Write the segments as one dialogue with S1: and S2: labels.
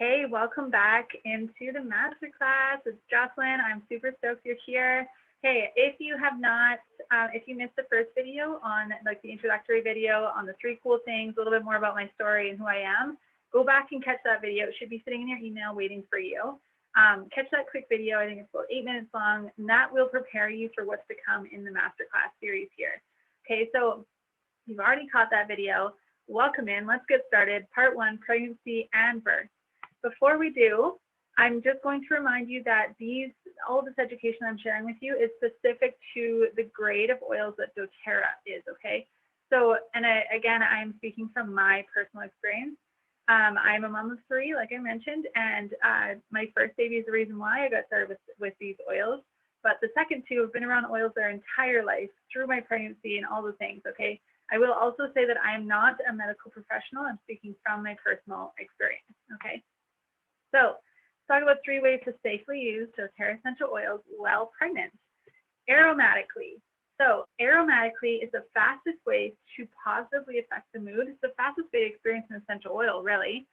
S1: Hey, welcome back into the masterclass. It's Jocelyn. I'm super stoked you're here. Hey, if you have not, if you missed the first video on like the introductory video on the 3 cool things, a little bit more about my story and who I am, go back and catch that video. It should be sitting in your email waiting for you. Catch that quick video. I think it's about 8 minutes long, and that will prepare you for what's to come in the masterclass series here. Okay, so you've already caught that video. Welcome in. Let's get started. Part 1, pregnancy and birth. Before we do, I'm just going to remind you that all this education I'm sharing with you is specific to the grade of oils that doTERRA is, okay? So, and again, I'm speaking from my personal experience. I'm a mom of 3, like I mentioned, and my first baby is the reason why I got started with these oils. But the second 2 have been around oils their entire life through my pregnancy and all the things, okay? I will also say that I am not a medical professional. I'm speaking from my personal experience, okay? So let's talk about 3 ways to safely use doTERRA essential oils while pregnant. Aromatically. So aromatically is the fastest way to positively affect the mood. It's the fastest way to experience an essential oil, really.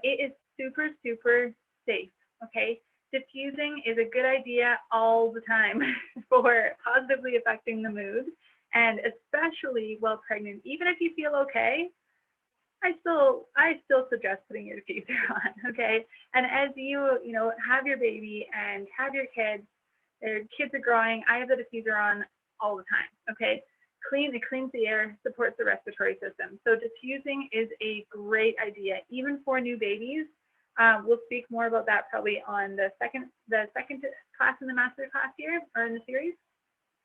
S1: It is super, super safe, okay? Diffusing is a good idea all the time for positively affecting the mood, and especially while pregnant. Even if you feel okay, I still suggest putting your diffuser on, okay? And as you have your baby and have your kids, their kids are growing, I have the diffuser on all the time, okay? It cleans the air, supports the respiratory system. So diffusing is a great idea, even for new babies. We'll speak more about that probably on the second class in the master class here, or in the series.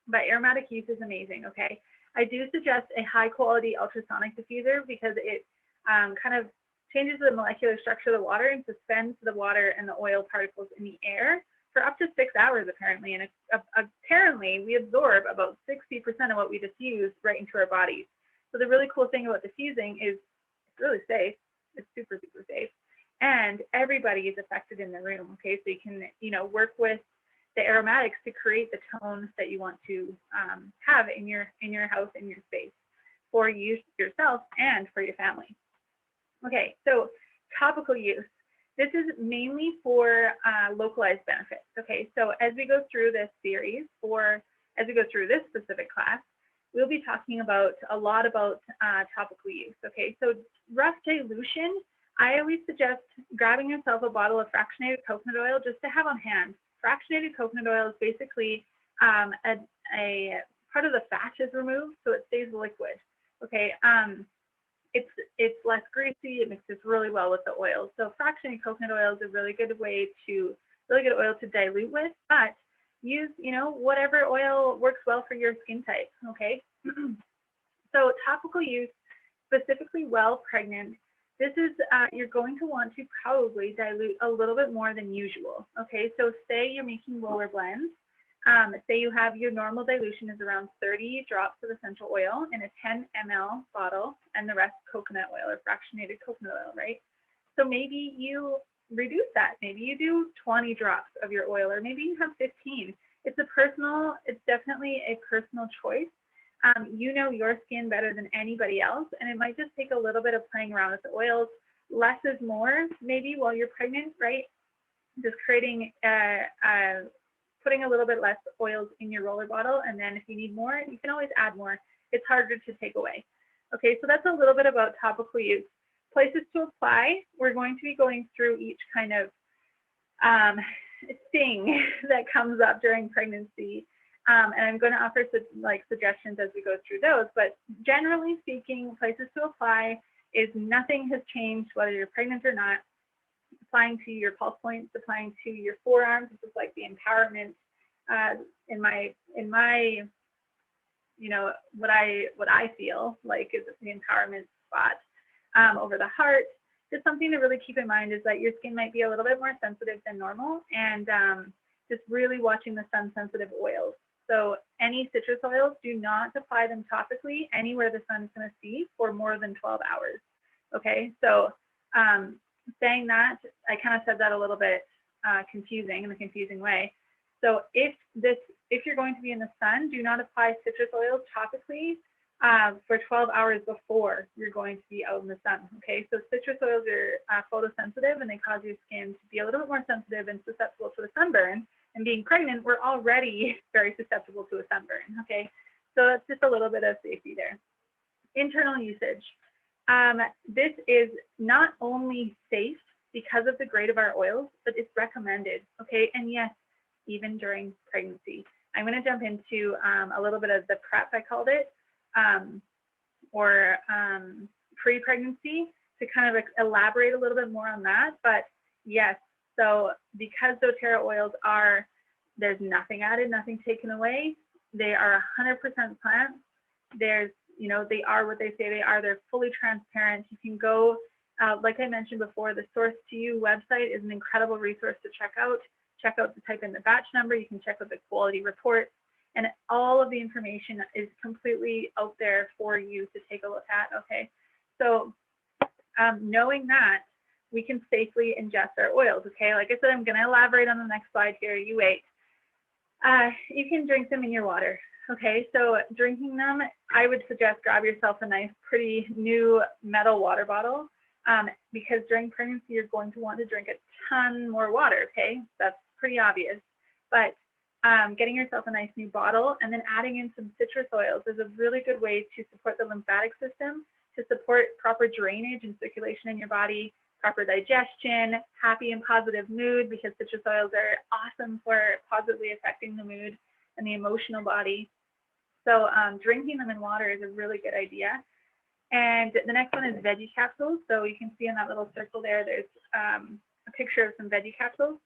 S1: But aromatic use is amazing, okay? I do suggest a high quality ultrasonic diffuser because it kind of changes the molecular structure of the water and suspends the water and the oil particles in the air for up to 6 hours, apparently. And apparently, we absorb about 60% of what we diffuse right into our bodies. So the really cool thing about diffusing is it's really safe. It's super, super safe. And everybody is affected in the room, okay? So you can, work with the aromatics to create the tones that you want to have in your house, in your space, for you yourself and for your family. Okay, so topical use. This is mainly for localized benefits, okay? So as we go through this series, or as we go through this specific class, we'll be talking a lot about topical use, okay? So rough dilution, I always suggest grabbing yourself a bottle of fractionated coconut oil just to have on hand. Fractionated coconut oil is basically a part of the fat is removed, so it stays liquid, okay? It's less greasy. It mixes really well with the oil. So fractionated coconut oil is a really good oil to dilute with, but use, whatever oil works well for your skin type, okay? So topical use, specifically while pregnant, this is, you're going to want to probably dilute a little bit more than usual, okay? So say you're making roller blends. Say you have your normal dilution is around 30 drops of essential oil in a 10 ml bottle, and the rest coconut oil or fractionated coconut oil, right? So maybe you reduce that. Maybe you do 20 drops of your oil, or maybe you have 15. It's definitely a personal choice. You know your skin better than anybody else, and it might just take a little bit of playing around with the oils. Less is more, maybe while you're pregnant, right? Just creating putting a little bit less oils in your roller bottle, and then if you need more, you can always add more. It's harder to take away. Okay, so that's a little bit about topical use. Places to apply, we're going to be going through each kind of thing that comes up during pregnancy, and I'm going to offer suggestions as we go through those, but generally speaking, places to apply is nothing has changed whether you're pregnant or not. Applying to your pulse points, applying to your forearms. This is like the empowerment in my what I feel like is the empowerment spot over the heart. Just something to really keep in mind is that your skin might be a little bit more sensitive than normal, and just really watching the sun sensitive oils. So any citrus oils, do not apply them topically anywhere the sun is going to see for more than 12 hours. Okay, so saying that, I kind of said that a little bit in a confusing way. So if you're going to be in the sun, do not apply citrus oils topically for 12 hours before you're going to be out in the sun, okay? So citrus oils are photosensitive, and they cause your skin to be a little bit more sensitive and susceptible to a sunburn. And being pregnant, we're already very susceptible to a sunburn, okay? So that's just a little bit of safety there. Internal usage. This is not only safe because of the grade of our oils, but it's recommended, okay? And yes, even during pregnancy. I'm going to jump into a little bit of the prep, I called it, or pre-pregnancy, to kind of elaborate a little bit more on that. But yes, so because doTERRA oils are, there's nothing added, nothing taken away. They are 100% plant. There's, you know, they are what they say they are. They're fully transparent. You can go, like I mentioned before, the Source to You website is an incredible resource to check out. Check out, type in the batch number. You can check out the quality reports, and all of the information is completely out there for you to take a look at, okay? So knowing that, we can safely ingest our oils, okay? Like I said, I'm gonna elaborate on the next slide here, you wait. You can drink them in your water, okay? So drinking them, I would suggest grab yourself a nice, pretty new metal water bottle, because during pregnancy, you're going to want to drink a ton more water, okay? That's pretty obvious, but getting yourself a nice new bottle and then adding in some citrus oils is a really good way to support the lymphatic system, to support proper drainage and circulation in your body, proper digestion, happy and positive mood, because citrus oils are awesome for positively affecting the mood and the emotional body. So drinking them in water is a really good idea. And the next one is veggie capsules. So you can see in that little circle there, there's a picture of some veggie capsules.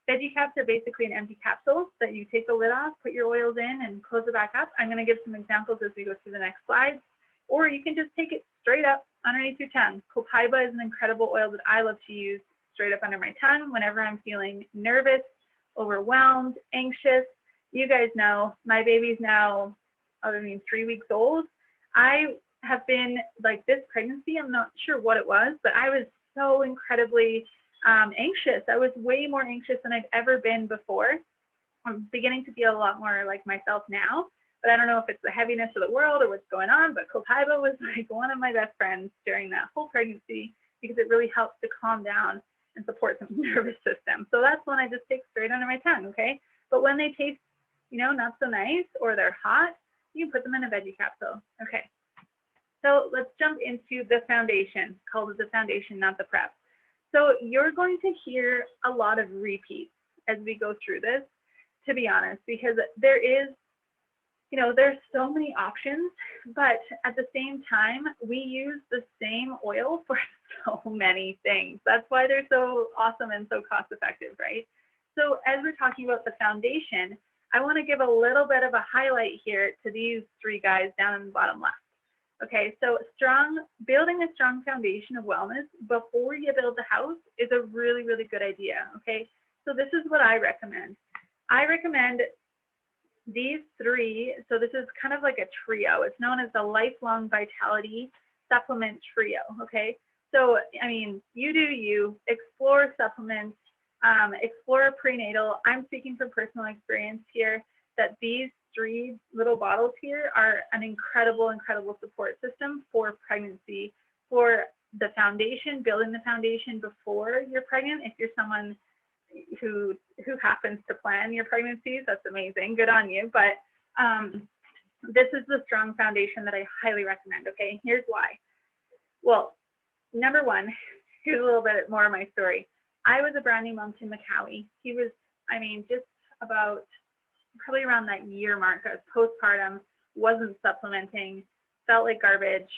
S1: Veggie caps are basically an empty capsule that you take the lid off, put your oils in, and close it back up. I'm going to give some examples as we go through the next slides. Or you can just take it straight up underneath your tongue. Copaiba is an incredible oil that I love to use straight up under my tongue whenever I'm feeling nervous, overwhelmed, anxious. You guys know my baby's now, 3 weeks old. I have been, like, this pregnancy, I'm not sure what it was, but I was so incredibly anxious. I was way more anxious than I've ever been before. I'm beginning to feel a lot more like myself now, but I don't know if it's the heaviness of the world or what's going on, but Copaiba was like one of my best friends during that whole pregnancy, because it really helps to calm down and support the nervous system. So that's one I just take straight under my tongue, okay? But when they taste, you know, not so nice, or they're hot, you can put them in a veggie capsule, okay? So let's jump into the foundation, called the foundation, not the prep. So you're going to hear a lot of repeats as we go through this, to be honest, because there is, you know, there's so many options, but at the same time, we use the same oil for so many things. That's why they're so awesome and so cost effective, right? So as we're talking about the foundation, I want to give a little bit of a highlight here to these three guys down in the bottom left. Okay, so building a strong foundation of wellness before you build the house is a really, really good idea, okay? So this is what I recommend. I recommend these three, so this is kind of like a trio. It's known as the Lifelong Vitality Supplement Trio, okay? So, I mean, you do you, explore supplements, explore prenatal. I'm speaking from personal experience here, that these three little bottles here are an incredible, incredible support system for pregnancy, for the foundation, building the foundation before you're pregnant. If you're someone who happens to plan your pregnancies, that's amazing, good on you. But this is the strong foundation that I highly recommend, okay? Here's why. Well, number one, here's a little bit more of my story. I was a brand new mom to Macaulay. He was, I mean, just about probably around that year mark. I was postpartum, wasn't supplementing, felt like garbage,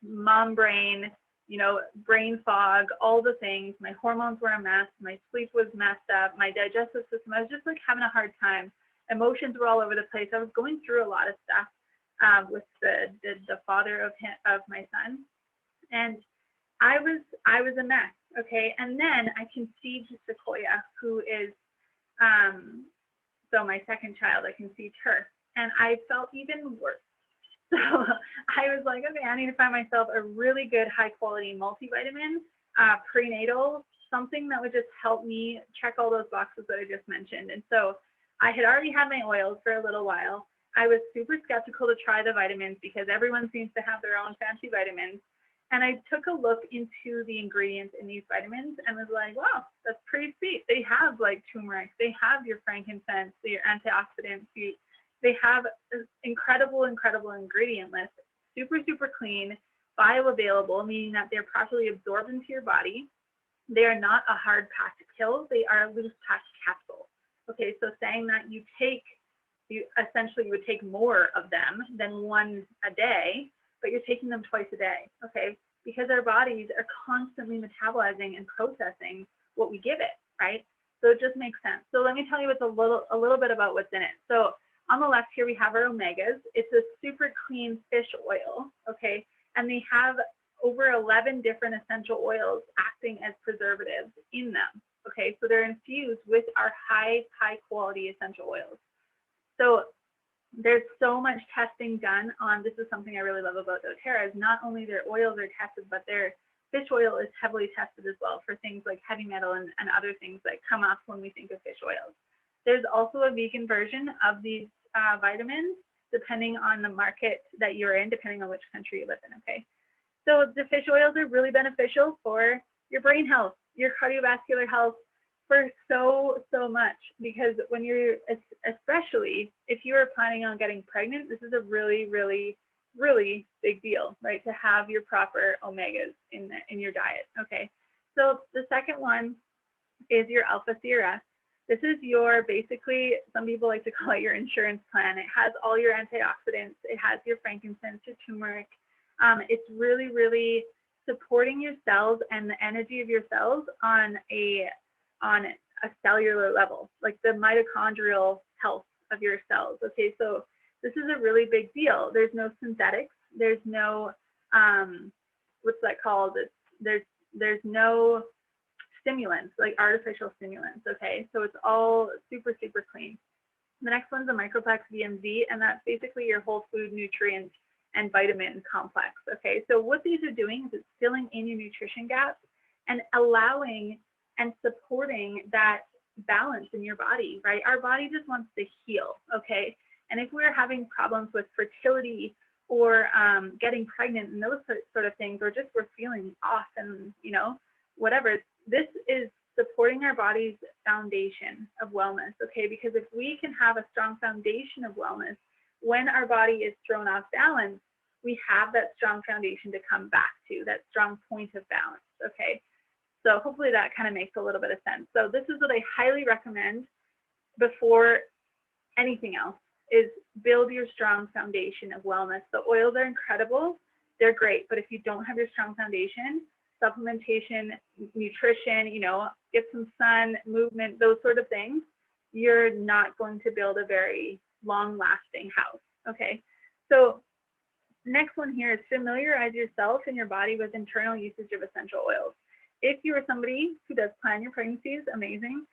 S1: mom brain, you know, brain fog, all the things. My hormones were a mess. My sleep was messed up. My digestive system, I was just like having a hard time. Emotions were all over the place. I was going through a lot of stuff with the father of my son. And I was a mess, okay? And then I conceived Sequoia, who is, so my second child, I conceived her, and I felt even worse. So I was like, okay, I need to find myself a really good high quality multivitamin, prenatal, something that would just help me check all those boxes that I just mentioned. And so I had already had my oils for a little while. I was super skeptical to try the vitamins because everyone seems to have their own fancy vitamins. And I took a look into the ingredients in these vitamins and was like, wow, that's pretty sweet. They have like turmeric, they have your frankincense, your antioxidants, they have an incredible, incredible ingredient list, super, super clean, bioavailable, meaning that they're properly absorbed into your body. They are not a hard packed pill, they are a loose packed capsule. Okay, so saying that you essentially would take more of them than one a day, but you're taking them twice a day, okay? Because our bodies are constantly metabolizing and processing what we give it, right? So it just makes sense. So let me tell you a little bit about what's in it. So on the left here, we have our omegas. It's a super clean fish oil, okay? And they have over 11 different essential oils acting as preservatives in them, okay? So they're infused with our high quality essential oils. So there's so much testing done on, this is something I really love about doTERRA, is not only their oils are tested, but their fish oil is heavily tested as well for things like heavy metal and other things that come up when we think of fish oils. There's also a vegan version of these vitamins, depending on the market that you're in, depending on which country you live in, okay? So the fish oils are really beneficial for your brain health, your cardiovascular health, for so much, because when you're, especially if you are planning on getting pregnant, this is a really big deal, right? To have your proper omegas in your diet, okay? So the second one is your alpha sera. This is your, basically, some people like to call it your insurance plan. It has all your antioxidants. It has your frankincense, your turmeric. It's really supporting your cells and the energy of your cells on a cellular level, like the mitochondrial health of your cells. Okay, so this is a really big deal. There's no synthetics. There's no, what's that called? There's no stimulants, like artificial stimulants. Okay, so it's all super clean. The next one's a microplex VMZ, and that's basically your whole food nutrient and vitamin complex. Okay, so what these are doing is it's filling in your nutrition gaps and allowing and supporting that balance in your body, right? Our body just wants to heal, okay? And if we're having problems with fertility or getting pregnant and those sort of things, or just we're feeling off and, you know, whatever, this is supporting our body's foundation of wellness, okay? Because if we can have a strong foundation of wellness, when our body is thrown off balance, we have that strong foundation to come back to, that strong point of balance, okay? So hopefully that kind of makes a little bit of sense. So this is what I highly recommend before anything else, is build your strong foundation of wellness. The oils are incredible, they're great, but if you don't have your strong foundation, supplementation, nutrition, you know, get some sun, movement, those sort of things, you're not going to build a very long-lasting house, okay? So next one here is familiarize yourself and your body with internal usage of essential oils. If you are somebody who does plan your pregnancies, amazing.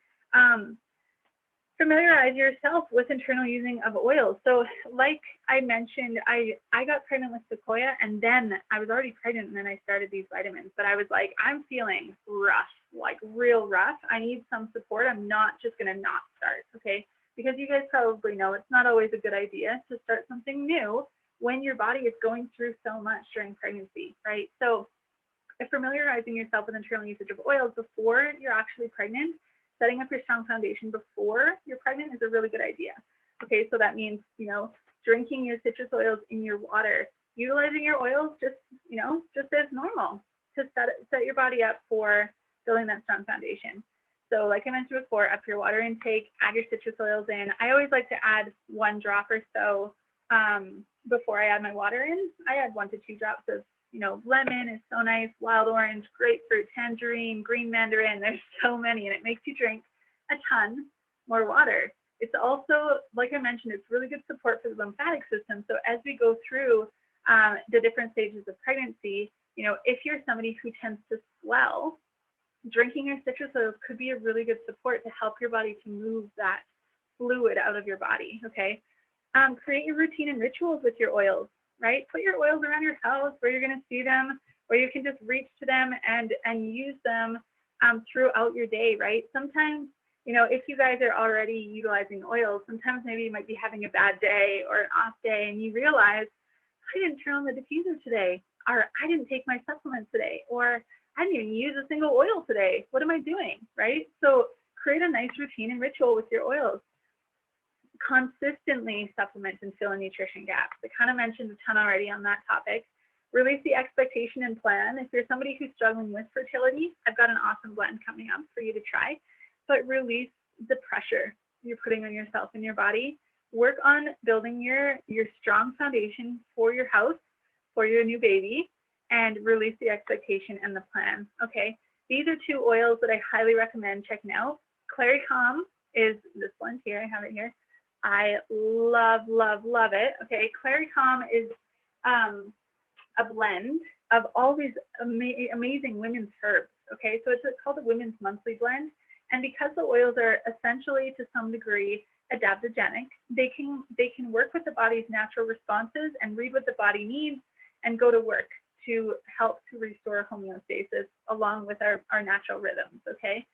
S1: Familiarize yourself with internal using of oils. So like I mentioned, I got pregnant with Sequoia, and then I was already pregnant, and then I started these vitamins. But I was like, I'm feeling rough, like real rough. I need some support. I'm not just gonna not start, okay? Because you guys probably know it's not always a good idea to start something new when your body is going through so much during pregnancy, right? So familiarizing yourself with internal usage of oils before you're actually pregnant, setting up your strong foundation before you're pregnant is a really good idea. Okay, so that means, you know, drinking your citrus oils in your water, utilizing your oils just, you know, just as normal to set your body up for building that strong foundation. So like I mentioned before, up your water intake, add your citrus oils in. I always like to add 1 drop or so before I add my water in. I add 1 to 2 drops of, you know, lemon is so nice, wild orange, grapefruit, tangerine, green mandarin. There's so many, and it makes you drink a ton more water. It's also, like I mentioned, it's really good support for the lymphatic system. So as we go through the different stages of pregnancy, you know, if you're somebody who tends to swell, drinking your citrus oils could be a really good support to help your body to move that fluid out of your body, okay? Create your routine and rituals with your oils, right? Put your oils around your house where you're gonna see them, where you can just reach to them and use them throughout your day, right? Sometimes you know, if you guys are already utilizing oils, sometimes maybe you might be having a bad day or an off day and you realize, I didn't turn on the diffuser today, or I didn't take my supplements today, or I didn't even use a single oil today. What am I doing, right? So create a nice routine and ritual with your oils. Consistently supplement and fill in nutrition gaps. I kind of mentioned a ton already on that topic. Release the expectation and plan. If you're somebody who's struggling with fertility, I've got an awesome blend coming up for you to try. But release the pressure you're putting on yourself and your body. Work on building your strong foundation for your house, for your new baby, and release the expectation and the plan. Okay, these are 2 oils that I highly recommend checking out. Clary Calm is this blend here. I have it here. I love, love, love it. Okay, Clary Calm is a blend of all these amazing women's herbs. Okay, so it's called a Women's Monthly Blend. And because the oils are essentially to some degree adaptogenic, they can work with the body's natural responses and read what the body needs and go to work to help to restore homeostasis along with our natural rhythms, okay?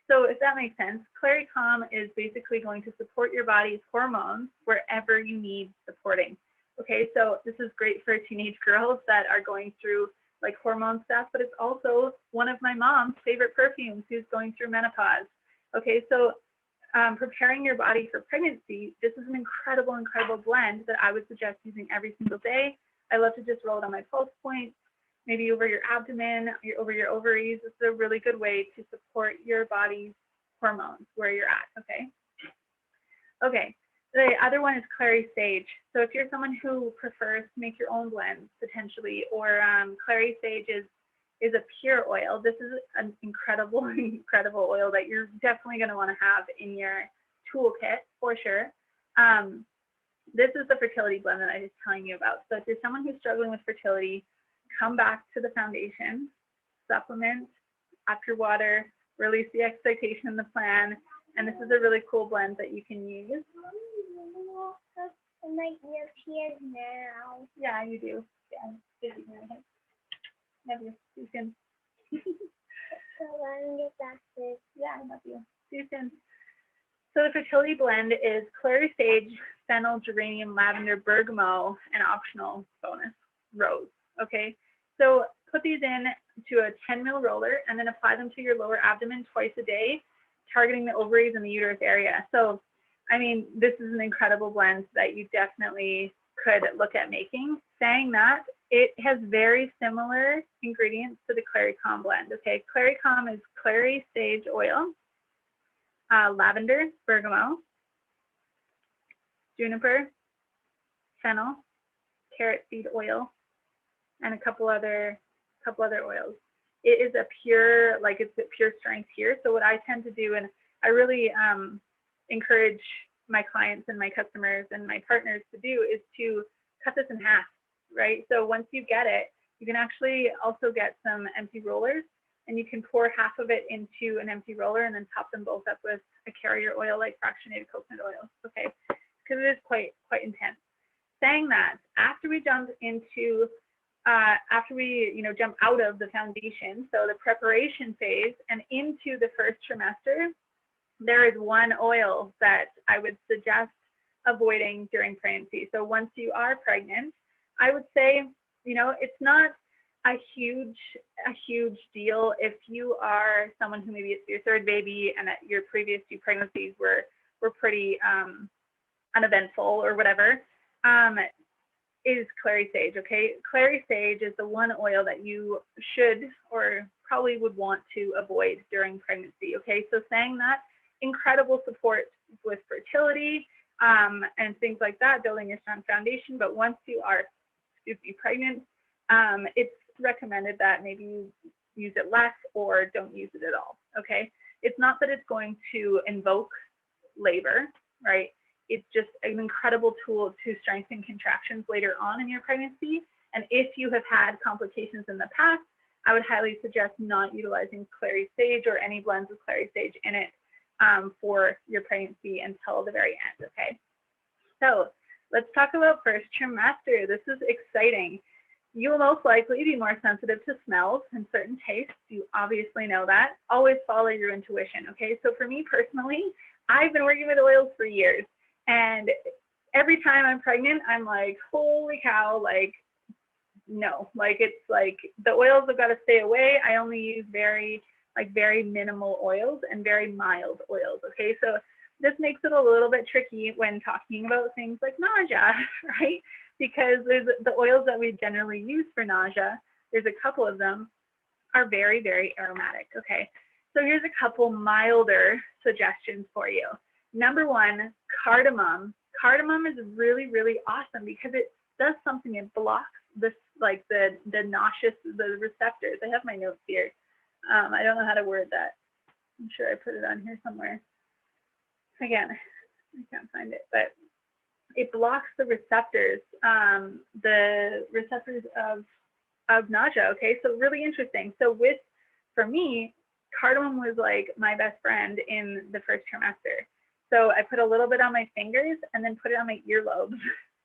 S1: So if that makes sense, Clary Calm is basically going to support your body's hormones wherever you need supporting. Okay, so this is great for teenage girls that are going through like hormone stuff, but it's also one of my mom's favorite perfumes who's going through menopause. Okay, so preparing your body for pregnancy, this is an incredible, incredible blend that I would suggest using every single day. I love to just roll it on my pulse points, maybe over your abdomen, over your ovaries. It's a really good way to support your body's hormones where you're at, okay? Okay, the other one is Clary Sage. So if you're someone who prefers to make your own blends potentially, or Clary Sage is a pure oil. This is an incredible, incredible oil that you're definitely going to want to have in your toolkit for sure. This is the fertility blend that I was telling you about. So if you're someone who's struggling with fertility, come back to the foundation, supplement, up your water, release the expectation and the plan. And this is a really cool blend that you can use.
S2: I might live here now.
S1: Yeah, you do. Yeah, love you. See you soon.
S2: So I'm get glasses.
S1: Yeah, I love you. See you soon. So the fertility blend is clary sage, fennel, geranium, lavender, bergamot, and optional bonus, rose. Okay, so put these in to a 10 ml roller and then apply them to your lower abdomen twice a day, targeting the ovaries and the uterus area. So, I mean, this is an incredible blend that you definitely could look at making. Saying that, it has very similar ingredients to the Clary Calm blend. Okay, Clary Calm is clary sage oil, lavender, bergamot, juniper, fennel, carrot seed oil, and a couple other oils. It is a pure, like it's a pure strength here. So what I tend to do, and I really encourage my clients and my customers and my partners to do, is to cut this in half, right? So once you get it, you can actually also get some empty rollers, and you can pour half of it into an empty roller and then top them both up with a carrier oil like fractionated coconut oil, okay? Because it is quite intense. Saying that, after we jump into jump out of the foundation, so the preparation phase and into the first trimester, there is one oil that I would suggest avoiding during pregnancy. So once you are pregnant, I would say, it's not a huge deal if you are someone who maybe it's your third baby and that your previous 2 pregnancies were pretty uneventful or whatever. Is clary sage, okay? Clary sage is the one oil that you should or probably would want to avoid during pregnancy, okay? So saying that, incredible support with fertility and things like that, building your strong foundation, but once you are, pregnant, it's recommended that maybe you use it less or don't use it at all, okay? It's not that it's going to invoke labor, right? It's just an incredible tool to strengthen contractions later on in your pregnancy. And if you have had complications in the past, I would highly suggest not utilizing clary sage or any blends of clary sage in it for your pregnancy until the very end, okay? So let's talk about first trimester. This is exciting. You will most likely be more sensitive to smells and certain tastes. You obviously know that. Always follow your intuition, okay? So for me personally, I've been working with oils for years, and every time I'm pregnant, I'm like, holy cow, like, no, like it's like the oils have got to stay away. I only use very minimal oils and very mild oils, okay? So this makes it a little bit tricky when talking about things like nausea, right? Because there's the oils that we generally use for nausea, there's a couple of them, are very, very aromatic, okay? So here's a couple milder suggestions for you. Number one, cardamom. Cardamom is really, really awesome because it does something. It blocks this, like the nauseous, the receptors. I have my notes here. I don't know how to word that. I'm sure I put it on here somewhere. Again, I can't find it, but it blocks the receptors of nausea. Okay, so really interesting. So for me, cardamom was like my best friend in the first trimester. So I put a little bit on my fingers and then put it on my earlobes.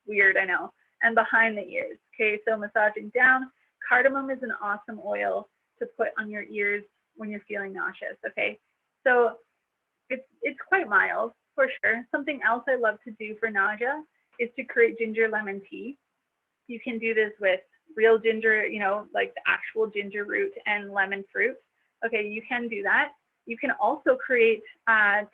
S1: Weird, I know, and behind the ears. Okay, so massaging down. Cardamom is an awesome oil to put on your ears when you're feeling nauseous. Okay, so it's quite mild for sure. Something else I love to do for nausea is to create ginger lemon tea. You can do this with real ginger, you know, like the actual ginger root and lemon fruit. Okay, you can do that. You can also create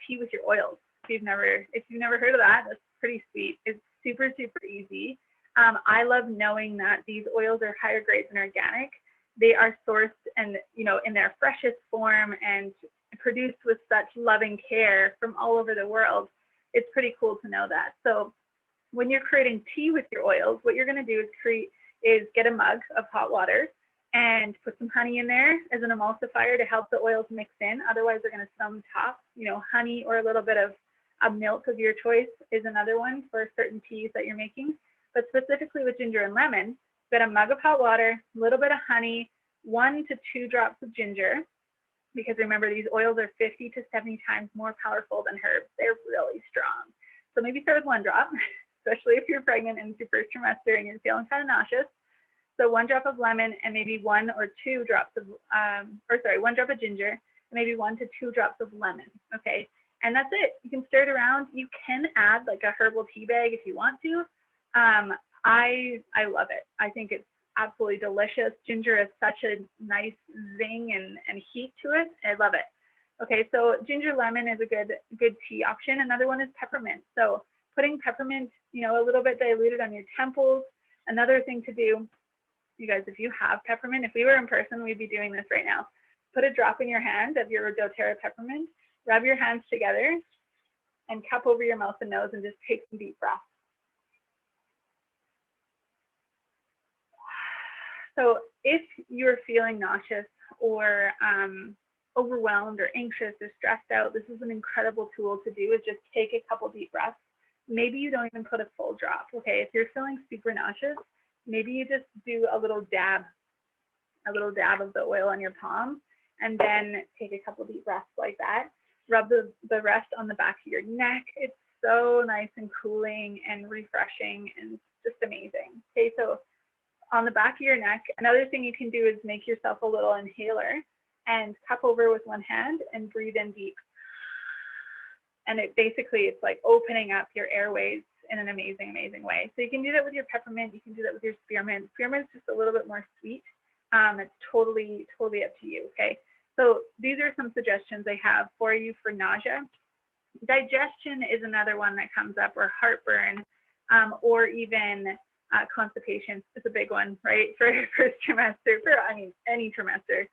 S1: tea with your oils. If you've never heard of that, that's pretty sweet. It's super, super easy. I love knowing that these oils are higher grades and organic. They are sourced and, you know, in their freshest form and produced with such loving care from all over the world. It's pretty cool to know that. So when you're creating tea with your oils, what you're going to do is get a mug of hot water and put some honey in there as an emulsifier to help the oils mix in. Otherwise, they're going to sum top. You know, honey or a little bit of milk of your choice is another one for certain teas that you're making. But specifically with ginger and lemon, get a mug of hot water, a little bit of honey, 1 to 2 drops of ginger, because remember, these oils are 50 to 70 times more powerful than herbs. They're really strong. So maybe start with 1 drop, especially if you're pregnant and it's your first trimester and you're feeling kind of nauseous. So 1 drop of lemon and maybe 1 or 2 drops of, 1 drop of ginger, and maybe 1 to 2 drops of lemon, okay? And that's it. You can stir it around. You can add like a herbal tea bag if you want to. I love it. I think it's absolutely delicious. Ginger has such a nice zing and heat to it. I love it. Okay, so ginger lemon is a good tea option. Another one is peppermint. So putting peppermint, you know, a little bit diluted on your temples. Another thing to do, you guys, if you have peppermint, if we were in person, we'd be doing this right now. Put a drop in your hand of your doTERRA peppermint, rub your hands together, and cup over your mouth and nose and just take some deep breaths. So if you're feeling nauseous or overwhelmed or anxious or stressed out, this is an incredible tool to do, is just take a couple deep breaths. Maybe you don't even put a full drop, okay? If you're feeling super nauseous, maybe you just do a little dab of the oil on your palm, and then take a couple deep breaths like that. Rub the rest on the back of your neck. It's so nice and cooling and refreshing and just amazing. Okay, so on the back of your neck, another thing you can do is make yourself a little inhaler and cup over with 1 hand and breathe in deep. And it's like opening up your airways in an amazing, amazing way. So you can do that with your peppermint. You can do that with your spearmint. Spearmint's just a little bit more sweet. It's totally, totally up to you, okay? So these are some suggestions I have for you for nausea. Digestion is another one that comes up, or heartburn, or even constipation is a big one, right? For first trimester, any trimester.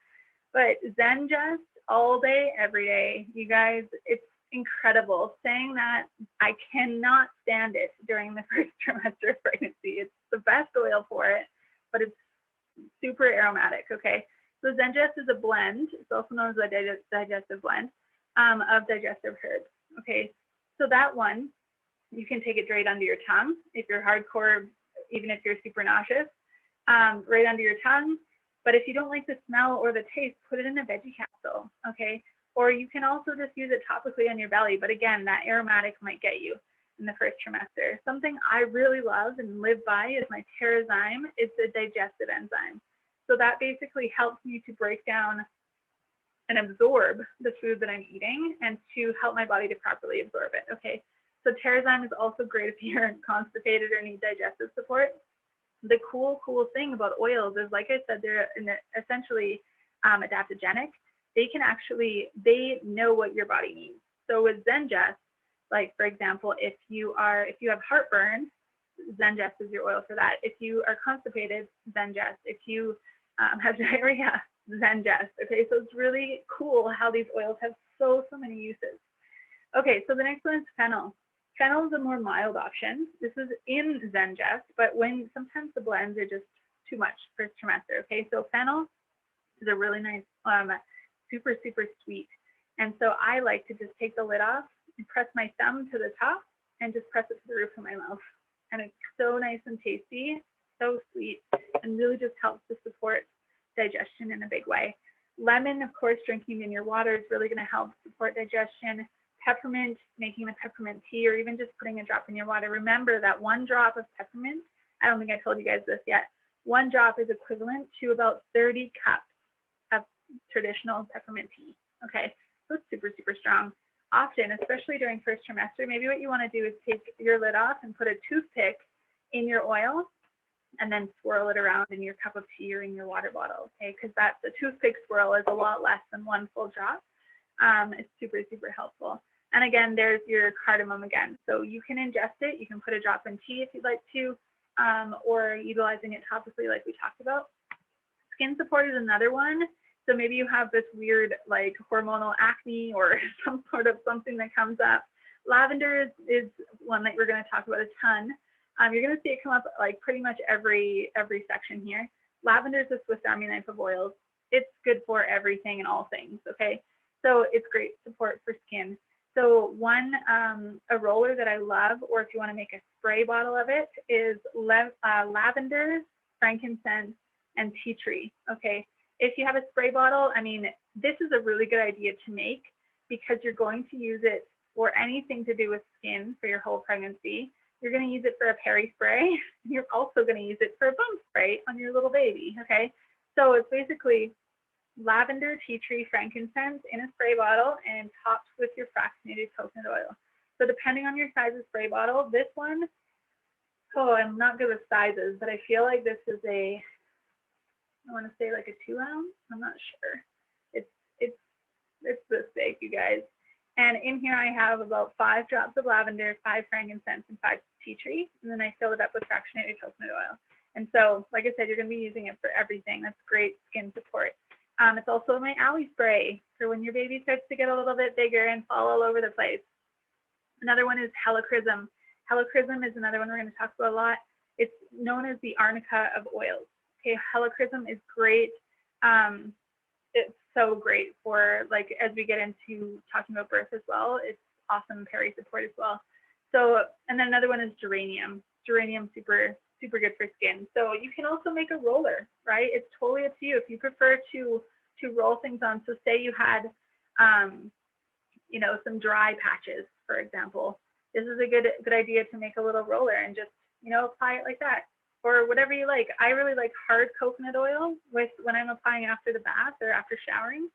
S1: But Zengest all day, every day, you guys, it's incredible. Saying that, I cannot stand it during the first trimester of pregnancy. It's the best oil for it, but it's super aromatic, okay? So Zengest is a blend. It's also known as a digestive blend of digestive herbs, okay? So that one, you can take it right under your tongue if you're hardcore, even if you're super nauseous, right under your tongue. But if you don't like the smell or the taste, put it in a veggie capsule, okay? Or you can also just use it topically on your belly. But again, that aromatic might get you. in the first trimester. Something I really love and live by is my Terrazyme. It's a digestive enzyme. So that basically helps me to break down and absorb the food that I'm eating and to help my body to properly absorb it. Okay, so Terrazyme is also great if you're constipated or need digestive support. The cool thing about oils is, like I said, they're essentially adaptogenic. They know what your body needs. So with Zengest, like for example, if you have heartburn, Zengest is your oil for that. If you are constipated, Zengest. If you have diarrhea, Zengest. Okay, so it's really cool how these oils have so many uses. Okay, so the next one is fennel. Fennel is a more mild option. This is in Zengest, but when sometimes the blends are just too much first trimester. Okay, so fennel is a really nice, super sweet. And so I like to just take the lid off and press my thumb to the top and just press it to the roof of my mouth. And it's so nice and tasty, so sweet, and really just helps to support digestion in a big way. Lemon, of course, drinking in your water is really going to help support digestion. Peppermint, making the peppermint tea, or even just putting a drop in your water. Remember that 1 drop of peppermint, I don't think I told you guys this yet, 1 drop is equivalent to about 30 cups of traditional peppermint tea. Okay, so it's super strong. Often, especially during first trimester, maybe what you want to do is take your lid off and put a toothpick in your oil and then swirl it around in your cup of tea or in your water bottle, okay? Because the toothpick swirl is a lot less than 1 full drop. It's super helpful. And again, there's your cardamom again. So you can ingest it. You can put a drop in tea if you'd like to, or utilizing it topically like we talked about. Skin support is another one. So maybe you have this weird like hormonal acne or some sort of something that comes up. Lavender is one that we're going to talk about a ton. You're going to see it come up like pretty much every section here. Lavender is the Swiss Army knife of oils. It's good for everything and all things, okay? So it's great support for skin. So a roller that I love, or if you want to make a spray bottle of it, is lavender, frankincense, and tea tree, okay? If you have a spray bottle, I mean, this is a really good idea to make because you're going to use it for anything to do with skin for your whole pregnancy. You're going to use it for a peri spray. You're also going to use it for a bump spray on your little baby, okay? So it's basically lavender, tea tree, frankincense in a spray bottle and topped with your fractionated coconut oil. So depending on your size of spray bottle, this one, I'm not good with sizes, but I feel like this is I want to say like a 2 ounce. I'm not sure. It's this big, you guys. And in here I have about 5 drops of lavender, 5 frankincense, and 5 tea tree. And then I fill it up with fractionated coconut oil. And so, like I said, you're going to be using it for everything. That's great skin support. It's also my aloe spray for when your baby starts to get a little bit bigger and fall all over the place. Another one is helichrysum. Helichrysum is another one we're going to talk about a lot. It's known as the arnica of oils. Okay, helichrysum is great. It's so great for, like, as we get into talking about birth as well, it's awesome peri support as well. So, and then another one is geranium. Geranium, super good for skin. So you can also make a roller, right? It's totally up to you if you prefer to roll things on. So say you had, some dry patches, for example. This is a good idea to make a little roller and just, apply it like that, or whatever you like. I really like hard coconut oil when I'm applying after the bath or after showering,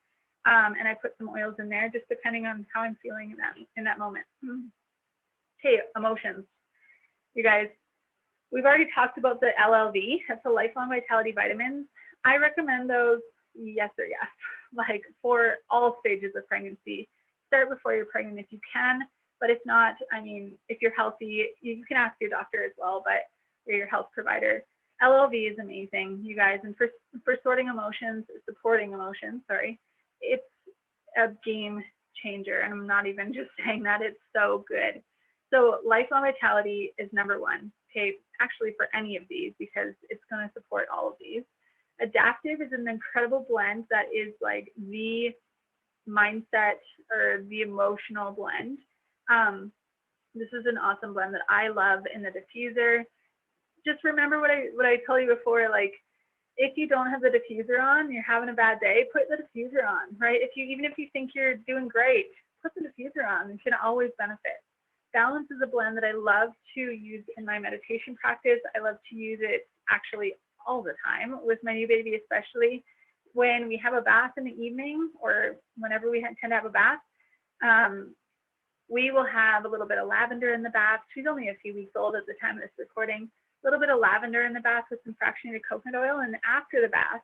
S1: and I put some oils in there, just depending on how I'm feeling in that moment. Okay, emotions, you guys. We've already talked about the LLV. That's the lifelong vitality vitamins. I recommend those, yes or yes, like for all stages of pregnancy. Start before you're pregnant if you can, but if not, I mean, if you're healthy, you can ask your doctor as well, but or your health provider. LLV is amazing, you guys, and for supporting emotions, it's a game changer, and I'm not even just saying that, it's so good. So lifelong vitality is number 1. Okay, actually for any of these, because it's going to support all of these. Adaptive is an incredible blend that is like the mindset or the emotional blend. This is an awesome blend that I love in the diffuser. Just remember what I told you before, like if you don't have the diffuser on, you're having a bad day, put the diffuser on, right? Even if you think you're doing great, put the diffuser on. It can always benefit. Balance is a blend that I love to use in my meditation practice. I love to use it actually all the time with my new baby, especially when we have a bath in the evening or whenever we tend to have a bath. We will have a little bit of lavender in the bath. She's only a few weeks old at the time of this recording. A little bit of lavender in the bath with some fractionated coconut oil. And after the bath,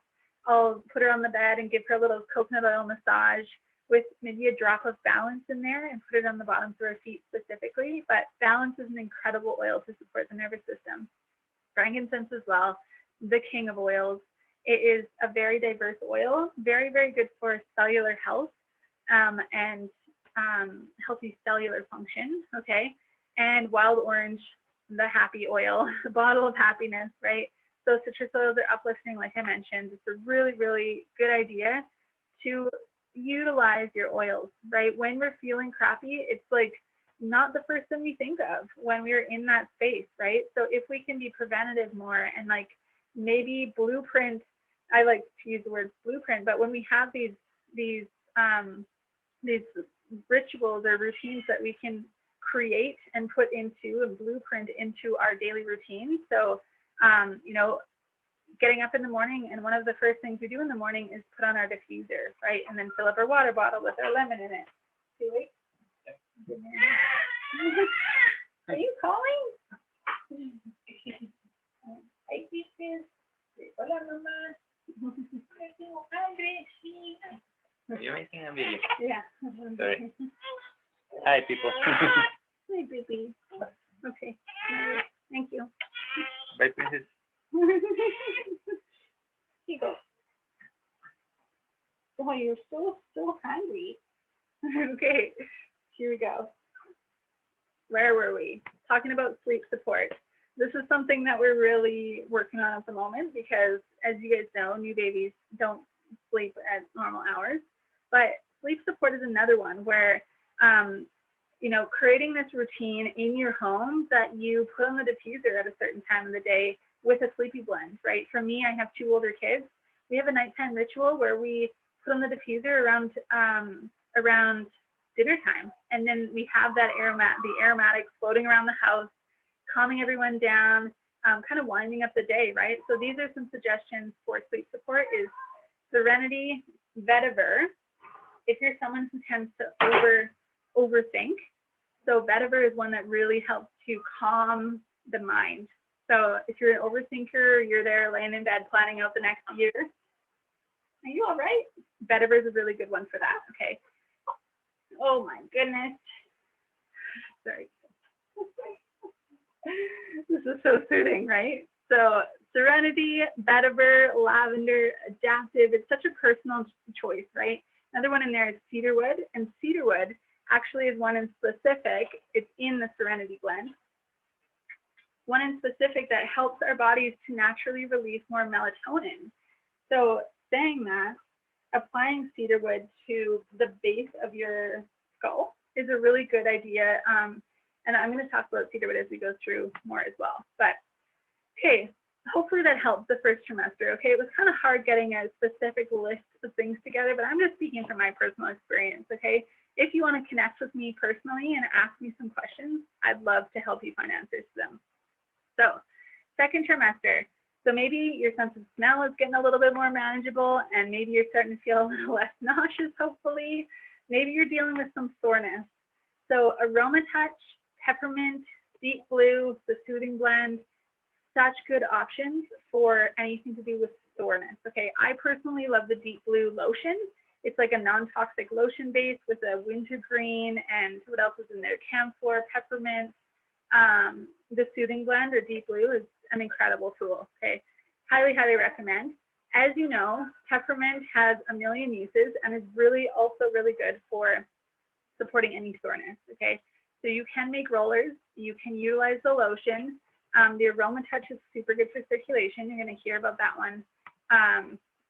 S1: I'll put her on the bed and give her a little coconut oil massage with maybe a drop of Balance in there and put it on the bottoms of her feet specifically. But Balance is an incredible oil to support the nervous system. Frankincense as well, the king of oils. It is a very diverse oil, very, very good for cellular health and healthy cellular function, okay? And wild orange, the happy oil, the bottle of happiness, right? So citrus oils are uplifting, like I mentioned. It's a really, really good idea to utilize your oils, right? When we're feeling crappy, it's like not the first thing we think of when we're in that space, right? So if we can be preventative more and like maybe blueprint, I like to use the word blueprint, but when we have these rituals or routines that we can create and put into and blueprint into our daily routine. So, you know, getting up in the morning, and one of the first things we do in the morning is put on our diffuser, right? And then fill up our water bottle with our lemon in it. See, wait. Are you calling? Hi, pieces. Hola, mamá.
S3: You're making a video.
S1: Yeah.
S3: Sorry. Hi, people.
S1: Hi, baby. Okay. Thank you.
S3: Bye, princess.
S1: Here you go. Oh, you're so hungry. Okay, here we go. Where were we? Talking about sleep support. This is something that we're really working on at the moment because, as you guys know, new babies don't sleep at normal hours. But sleep support is another one where, you know, creating this routine in your home that you put on the diffuser at a certain time of the day with a sleepy blend, right? For me, I have 2 older kids. We have a nighttime ritual where we put on the diffuser around dinner time, and then we have that the aromatics floating around the house, calming everyone down, kind of winding up the day, right? So these are some suggestions for sleep support: is Serenity, Vetiver. If you're someone who tends to overthink, so Vetiver is one that really helps to calm the mind. So if you're an overthinker, you're there laying in bed planning out the next year. Are you all right? Vetiver is a really good one for that, okay? Oh my goodness. Sorry. This is so soothing, right? So Serenity, Vetiver, Lavender, Adaptive. It's such a personal choice, right? Another one in there is Cedarwood, and Cedarwood actually is one in specific. It's in the Serenity blend. One in specific that helps our bodies to naturally release more melatonin. So saying that, applying cedarwood to the base of your skull is a really good idea. And I'm going to talk about cedarwood as we go through more as well. But okay, hopefully that helped the first trimester. Okay, it was kind of hard getting a specific list of things together, but I'm just speaking from my personal experience. Okay, if you want to connect with me personally and ask me some questions, I'd love to help you find answers to them. So second trimester, so maybe your sense of smell is getting a little bit more manageable, and maybe you're starting to feel a little less nauseous, hopefully. Maybe you're dealing with some soreness. So Aroma Touch, Peppermint, Deep Blue, the Soothing Blend, such good options for anything to do with soreness. Okay, I personally love the Deep Blue lotion. It's like a non-toxic lotion base with a wintergreen, and what else is in there? Camphor, peppermint. The Soothing Blend or Deep Blue is an incredible tool. Okay, highly, highly recommend. As you know, peppermint has a million uses and is really also really good for supporting any soreness. Okay, so you can make rollers, you can utilize the lotion. The Aroma Touch is super good for circulation. You're going to hear about that one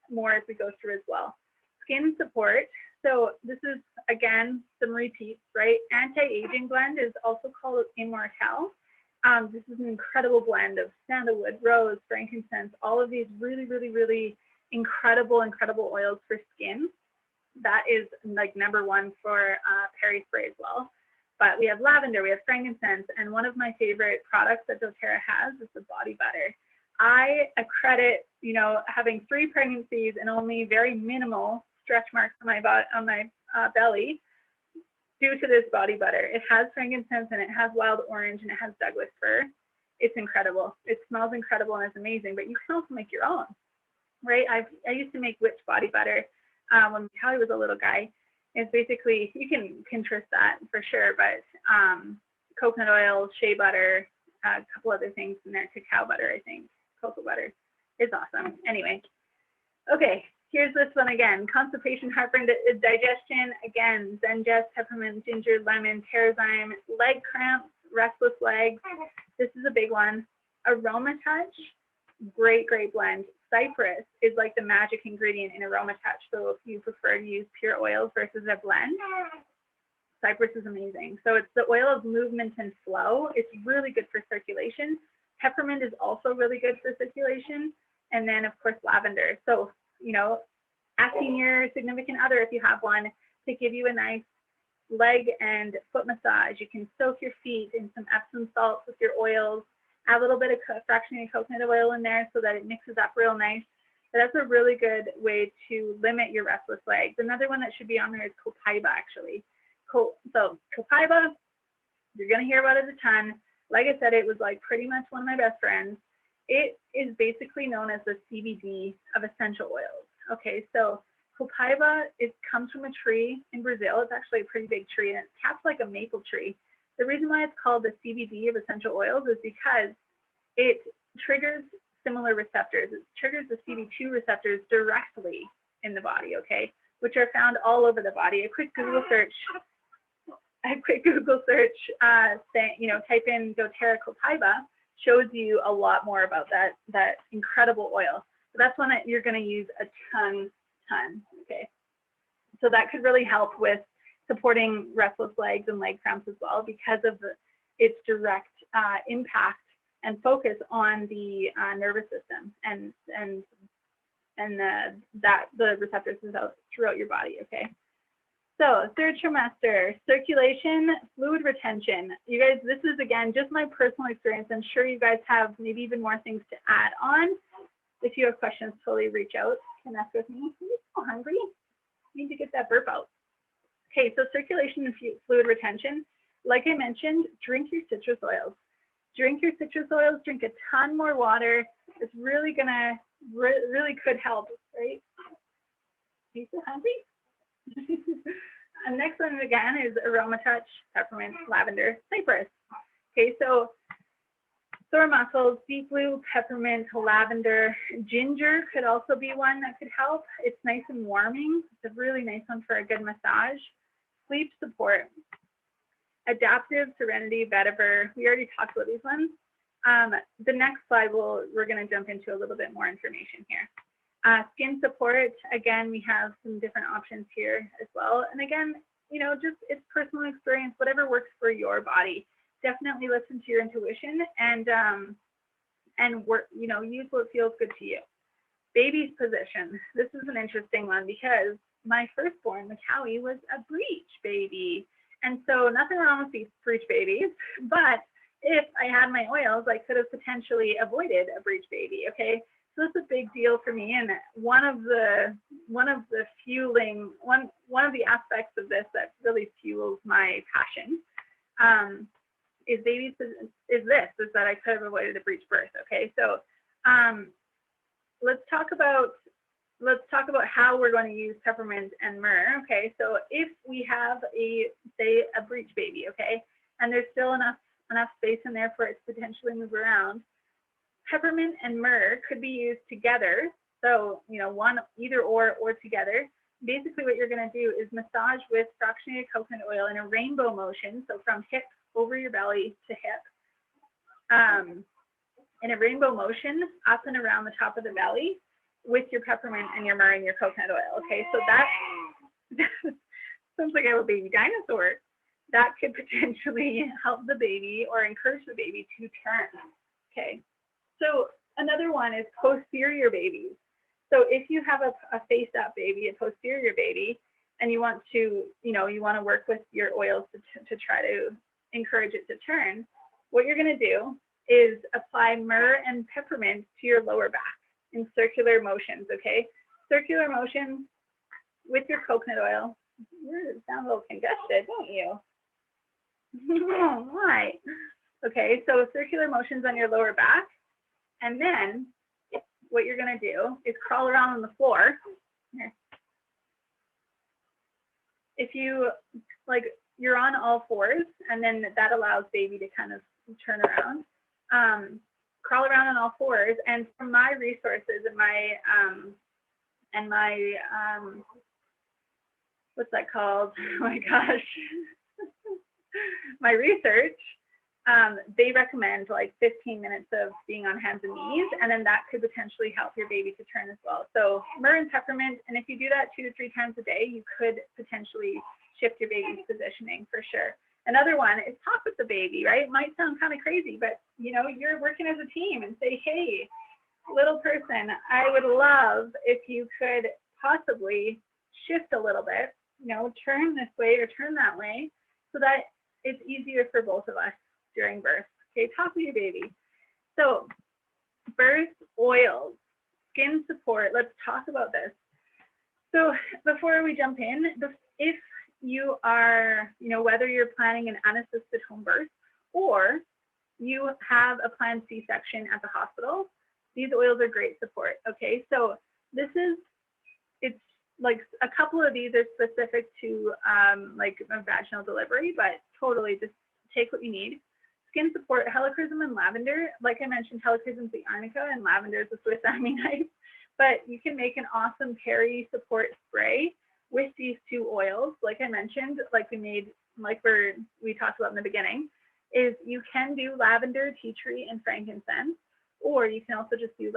S1: more as we go through as well. Skin support. So this is, again, some repeats, right? Anti-aging blend is also called Immortelle. This is an incredible blend of sandalwood, rose, frankincense, all of these really, really, really incredible oils for skin. That is like #1 for Perry spray as well. But we have lavender, we have frankincense, and one of my favorite products that doTERRA has is the body butter. I accredit, you know, having 3 pregnancies and only very minimal stretch marks on my belly due to this body butter. It has frankincense and it has wild orange and it has Douglas fir. It's incredible. It smells incredible and it's amazing, but you can also make your own, right? I used to make witch body butter when Callie was a little guy. It's basically, you can Pinterest that for sure, but coconut oil, shea butter, a couple other things in there, cacao butter, I think, cocoa butter. It's awesome. Anyway, okay, here's this one again. Constipation, heartburn, digestion, again, Zengest, peppermint, ginger, lemon, Terrazyme, leg cramps, restless legs. This is a big one. Aroma Touch, great, great blend. Cypress is like the magic ingredient in Aroma Touch. So if you prefer to use pure oils versus a blend, Cypress is amazing. So it's the oil of movement and flow. It's really good for circulation. Peppermint is also really good for circulation. And then of course, lavender. So, you know, asking your significant other, if you have one, to give you a nice leg and foot massage. You can soak your feet in some Epsom salts with your oils. Add a little bit of fractionated coconut oil in there so that it mixes up real nice. But that's a really good way to limit your restless legs. Another one that should be on there is copaiba, actually. So copaiba, you're going to hear about it a ton. Like I said, it was like pretty much one of my best friends. It is basically known as the CBD of essential oils. Okay, so copaiba, it comes from a tree in Brazil. It's actually a pretty big tree and it's capped like a maple tree. The reason why it's called the CBD of essential oils is because it triggers similar receptors. It triggers the CB2 receptors directly in the body, okay, which are found all over the body. A quick Google search, you know, type in doTERRA copaiba, shows you a lot more about that incredible oil. So that's one that you're going to use a ton, okay. So that could really help with supporting restless legs and leg cramps as well because of its direct impact and focus on the nervous system and the receptors throughout your body, okay? So 3rd trimester, circulation, fluid retention. You guys, this is again, just my personal experience. I'm sure you guys have maybe even more things to add on. If you have questions, totally reach out and ask with me. I'm so hungry. I need to get that burp out. Okay, so circulation and fluid retention. Like I mentioned, drink your citrus oils. Drink your citrus oils, drink a ton more water. It's really gonna, really could help, right? Are you so hungry? And next one again is Aroma Touch, peppermint, lavender, cypress. Okay, so sore muscles, deep blue, peppermint, lavender, ginger could also be one that could help. It's nice and warming. It's a really nice one for a good massage. Sleep support, adaptive, serenity, vetiver. We already talked about these ones. The next slide, we're going to jump into a little bit more information here. Skin support, again, we have some different options here as well. And again, you know, just it's personal experience, whatever works for your body. Definitely listen to your intuition and work, you know, use what feels good to you. Baby's position. This is an interesting one because my firstborn, Maccaui, was a breech baby. And so nothing wrong with these breech babies, but if I had my oils, I could have potentially avoided a breech baby, okay? So it's a big deal for me. And one of the aspects of this that really fuels my passion is that I could have avoided a breech birth, okay? So let's talk about how we're going to use peppermint and myrrh, okay? So if we have say a breech baby, okay, and there's still enough space in there for it to potentially move around, peppermint and myrrh could be used together. So, you know, one either or together. Basically what you're going to do is massage with fractionated coconut oil in a rainbow motion. So from hip over your belly to hip, in a rainbow motion up and around the top of the belly with your peppermint and your myrrh and your coconut oil. Okay, so that sounds like I have a baby dinosaur. That could potentially help the baby or encourage the baby to turn. Okay, so another one is posterior babies. So if you have a face-up baby, a posterior baby, and you want to, you want to work with your oils to try to encourage it to turn, what you're going to do is apply myrrh and peppermint to your lower back in circular motions, okay? Circular motions with your coconut oil. You sound a little congested, don't you? Why? Okay, so circular motions on your lower back, and then what you're going to do is crawl around on the floor. Here. If you, like, you're on all fours, and then that allows baby to kind of turn around. Crawl around on all fours, and from my resources and my what's that called? Oh my gosh. My research, they recommend like 15 minutes of being on hands and knees, and then that could potentially help your baby to turn as well. So myrrh and peppermint, and if you do that 2 to 3 times a day, you could potentially shift your baby's positioning for sure. Another one is talk with the baby, right? It might sound kind of crazy, but you're working as a team, and say, hey, little person, I would love if you could possibly shift a little bit, turn this way or turn that way, so that it's easier for both of us during birth. Okay, talk with your baby. So birth oils, skin support, let's talk about this. So before we jump in, if you are, whether you're planning an unassisted home birth or you have a planned C-section at the hospital, these oils are great support, okay? So it's like a couple of these are specific to like a vaginal delivery, but totally just take what you need. Skin support, helichrysum and lavender. Like I mentioned, helichrysum is the arnica and lavender is the Swiss Army knife, but you can make an awesome peri support spray with these 2 oils. Like I mentioned, like we talked about in the beginning, is you can do lavender, tea tree, and frankincense, or you can also just do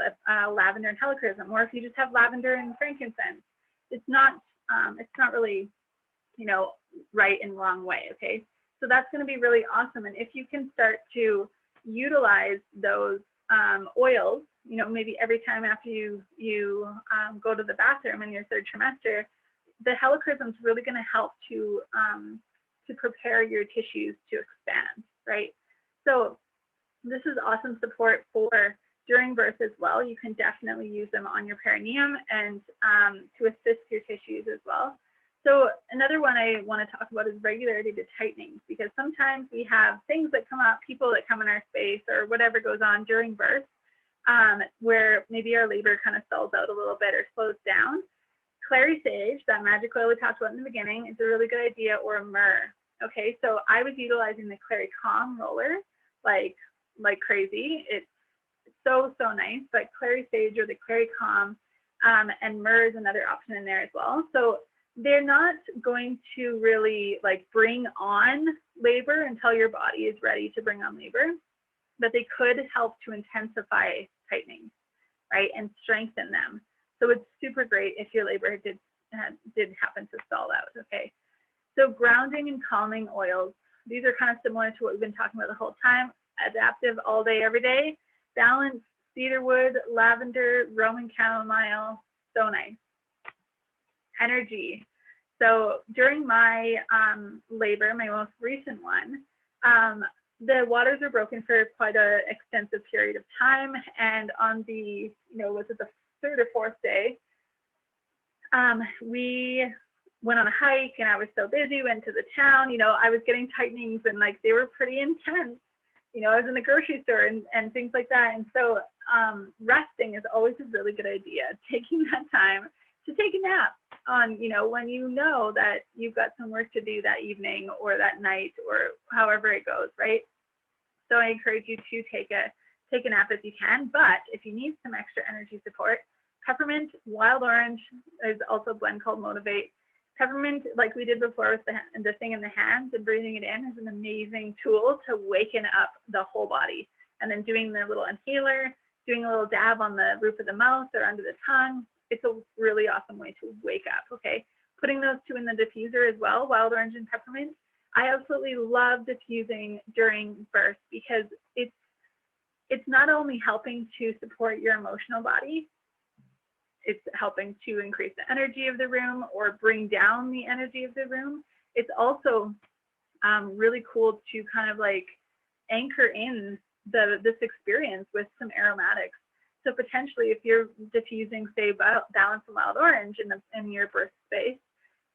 S1: lavender and helichrysum, or if you just have lavender and frankincense, it's not really, right and wrong way, okay? So that's going to be really awesome. And if you can start to utilize those oils, maybe every time after you go to the bathroom in your 3rd trimester, the helichrysum is really going to help to prepare your tissues to expand, right? So this is awesome support for during birth as well. You can definitely use them on your perineum and to assist your tissues as well. So another one I want to talk about is regularity to tightening, because sometimes we have things that come up, people that come in our space or whatever goes on during birth, where maybe our labor kind of stalls out a little bit or slows down. Clary sage, that magic oil we talked about in the beginning, is a really good idea, or myrrh. Okay, so I was utilizing the Clary Calm roller like crazy. It's so nice, but Clary sage or the Clary Calm and myrrh is another option in there as well. So they're not going to really like bring on labor until your body is ready to bring on labor, but they could help to intensify tightening, right, and strengthen them. So it's super great if your labor did happen to stall out, okay? So grounding and calming oils, these are kind of similar to what we've been talking about the whole time. Adaptive all day, every day. Balance, cedarwood, lavender, Roman chamomile, so nice. Energy. So during my labor, my most recent one, the waters were broken for quite an extensive period of time. And on the, was it the 3rd or 4th day, we went on a hike and I was so busy, went to the town, I was getting tightenings and like they were pretty intense. I was in the grocery store and things like that. And so resting is always a really good idea. Taking that time to take a nap on, when you know that you've got some work to do that evening or that night or however it goes, right? So I encourage you to take a nap if you can, but if you need some extra energy support, peppermint, wild orange is also a blend called Motivate. Peppermint, like we did before with the thing in the hands and breathing it in, is an amazing tool to waken up the whole body. And then doing the little inhaler, doing a little dab on the roof of the mouth or under the tongue, it's a really awesome way to wake up, okay? Putting those 2 in the diffuser as well, wild orange and peppermint. I absolutely love diffusing during birth because it's not only helping to support your emotional body, it's helping to increase the energy of the room or bring down the energy of the room. It's also really cool to kind of like anchor in this experience with some aromatics. So potentially if you're diffusing, say, Balance and Wild Orange in your birth space,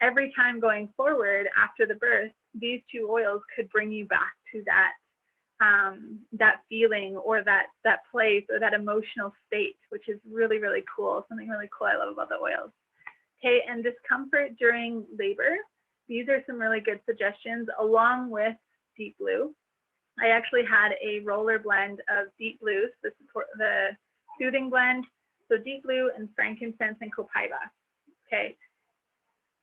S1: every time going forward after the birth, these two oils could bring you back to that that feeling or that place or that emotional state, which is really, really cool. Something really cool I love about the oils. Okay, and discomfort during labor. These are some really good suggestions along with Deep Blue. I actually had a roller blend of Deep Blues, the soothing blend, so Deep Blue and frankincense and copaiba. Okay,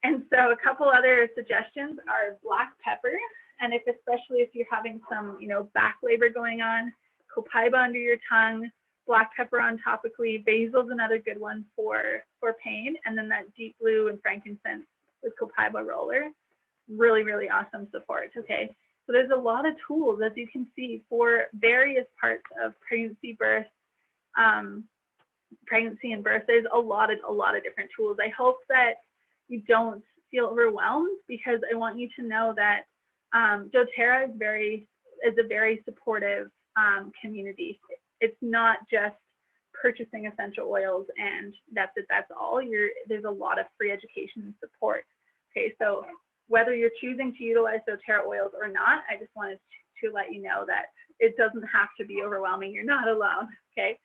S1: and so a couple other suggestions are black pepper, and especially if you're having some, back labor going on, copaiba under your tongue, black pepper on topically, basil is another good one for pain, and then that Deep Blue and frankincense with copaiba roller, really, really awesome support. Okay, so there's a lot of tools, as you can see, for various parts of pregnancy, birth, pregnancy and birth. There's a lot of different tools. I hope that you don't feel overwhelmed, because I want you to know that doTERRA is a very supportive community. It's not just purchasing essential oils and that's it, that's all. There's a lot of free education and support. Okay, so whether you're choosing to utilize doTERRA oils or not, I just wanted to let you know that it doesn't have to be overwhelming. You're not alone. Okay,